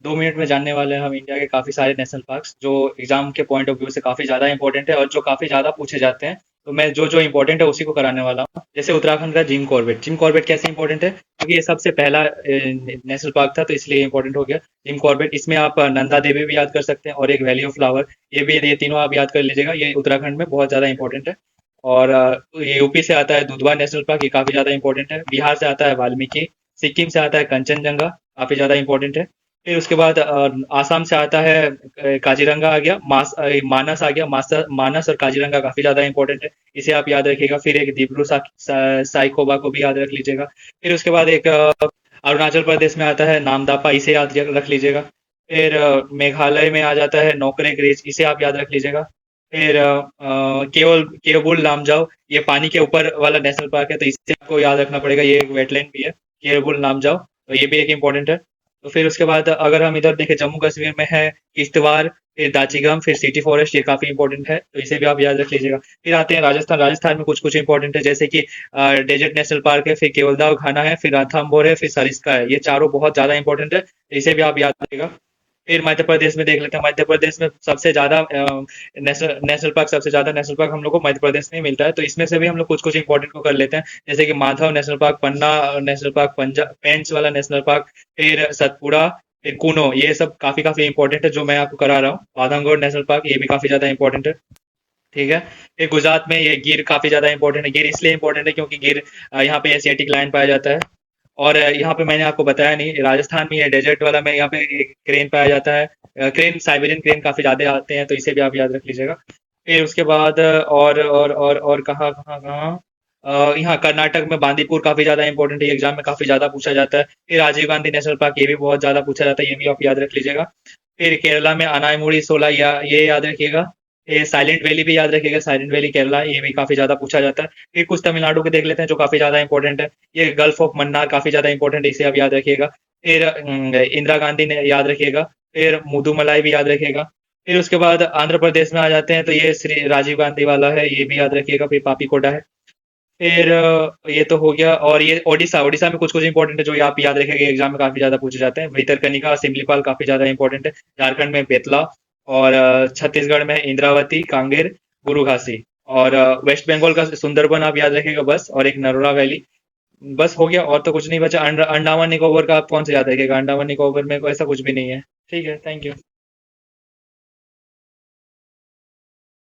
2 minute में जानने वाले हैं हम इंडिया के काफ़ी सारे नेशनल पार्क्स जो एग्जाम के पॉइंट ऑफ व्यू से काफ़ी ज़्यादा इंपॉर्टेंट है और जो काफ़ी ज़्यादा पूछे जाते हैं। तो मैं जो जो इंपॉर्टेंट है उसी को कराने वाला हूँ। जैसे उत्तराखंड का जिम कॉर्बेट कैसे इंपॉर्टेंट है, क्योंकि ये सबसे पहला नेशनल पार्क था तो इसलिए इंपॉर्टेंट हो गया। जिम कॉर्बेट, इसमें आप नंदा देवी भी याद कर सकते हैं और एक वैली ऑफ फ्लावर, ये तीनों आप याद कर लीजिएगा, ये उत्तराखंड में बहुत ज़्यादा इंपॉर्टेंट है। और ये यूपी से आता है दुधवा नेशनल पार्क, ये काफ़ी ज़्यादा इंपॉर्टेंट है। बिहार से आता है वाल्मीकि, सिक्किम से आता है कंचनजंगा, काफ़ी ज़्यादा इंपॉर्टेंट है। फिर उसके बाद आसाम से आता है काजीरंगा आ गया, मानस आ गया, मानस और काजीरंगा काफ़ी ज़्यादा इंपॉर्टेंट है, इसे आप याद रखिएगा। फिर एक दिब्रू साइखोवा को भी याद रख लीजिएगा। फिर उसके बाद एक अरुणाचल प्रदेश में आता है नामदापा, इसे याद रख लीजिएगा। फिर मेघालय में आ जाता है नोकरेक रिज, इसे आप याद रख लीजिएगा। फिर केवल केवबुल लामजाओ, ये पानी के ऊपर वाला नेशनल पार्क है तो इसे आपको याद रखना पड़ेगा, ये एक वेटलैंड भी है, केवबुल लामजाओ, तो ये भी एक इम्पोर्टेंट है। तो फिर उसके बाद अगर हम इधर देखें, जम्मू कश्मीर में है किश्तवाड़, फिर दाचिगम, फिर सिटी फॉरेस्ट, ये काफी इंपॉर्टेंट है तो इसे भी आप याद रख लीजिएगा। फिर आते हैं राजस्थान। राजस्थान में कुछ कुछ इंपॉर्टेंट है, जैसे कि डेजर्ट नेशनल पार्क है, फिर केवलदाव घाना है, फिर रणथंभौर है, फिर सरिस्का है, ये चारों बहुत ज्यादा इंपॉर्टेंट है तो इसे भी आप याद रखिएगा। फिर मध्य प्रदेश में देख लेते हैं। मध्य प्रदेश में सबसे ज्यादा नेशनल पार्क हम लोग को मध्य प्रदेश में ही मिलता है, तो इसमें से भी हम लोग कुछ कुछ इंपॉर्टेंट को कर लेते हैं। जैसे कि माधव नेशनल पार्क, पन्ना नेशनल पार्क, पंजाब पेंच वाला नेशनल पार्क, फिर सतपुड़ा, फिर कुनो, ये सब काफी काफी इंपॉर्टेंट है जो मैं आपको करा रहा हूँ। आदमगढ़ नेशनल पार्क, ये भी काफी ज्यादा इंपॉर्टेंट है। ठीक है। फिर गुजरात में ये गिर काफी ज्यादा इंपॉर्टेंट है। गिर इसलिए इंपॉर्टेंट है क्योंकि गिर यहाँ पे एशियाटिक लायन पाया जाता है। और यहाँ पे मैंने आपको बताया नहीं, राजस्थान में ये डेजर्ट वाला में यहाँ पे एक क्रेन पाया जाता है। क्रेन, साइबेरियन क्रेन काफी ज्यादा आते हैं तो इसे भी आप याद रख लीजिएगा। फिर उसके बाद और कहाँ कहाँ कहाँ यहाँ कर्नाटक में बांदीपुर काफी ज्यादा इंपॉर्टेंट है, एग्जाम में काफी ज्यादा पूछा जाता है। फिर राजीव गांधी नेशनल पार्क, ये भी बहुत ज्यादा पूछा जाता है, ये भी आप याद रख लीजिएगा। फिर केरला में अनायमुड़ी सोला, ये याद रखिएगा। ये साइलेंट वैली भी याद रखिएगा, साइलेंट वैली केरला, ये भी काफी ज्यादा पूछा जाता है। फिर कुछ तमिलनाडु के देख लेते हैं जो काफी ज्यादा इंपॉर्टेंट है। ये गल्फ ऑफ मन्नार काफी ज्यादा इंपॉर्टेंट है, इसे आप याद रखिएगा। फिर इंदिरा गांधी ने याद रखिएगा। फिर मुदुमलाई भी याद रखिएगा। फिर उसके बाद आंध्र प्रदेश में आ जाते हैं तो ये श्री राजीव गांधी वाला है, ये भी याद रखिएगा। फिर पापीकोटा है। फिर ये तो हो गया। और ये ओडिशा, ओडिशा में कुछ कुछ इंपॉर्टेंट है जो आप याद रखेंगे, एग्जाम में काफी ज्यादा पूछे जाते हैं। भितरकनिका, सिमलीपाल काफी ज्यादा इंपॉर्टेंट है। झारखंड में बेतला, और छत्तीसगढ़ में इंद्रावती, कांगेर, गुरु घासी, और वेस्ट बंगाल का सुंदरबन आप याद रखेगा बस, और एक नरोला वैली। बस हो गया, और तो कुछ नहीं बचा। अंडमान निकोबार का आप कौन सा याद रखेगा, अंडमान निकोबार में कोई ऐसा कुछ भी नहीं है। ठीक है, थैंक यू।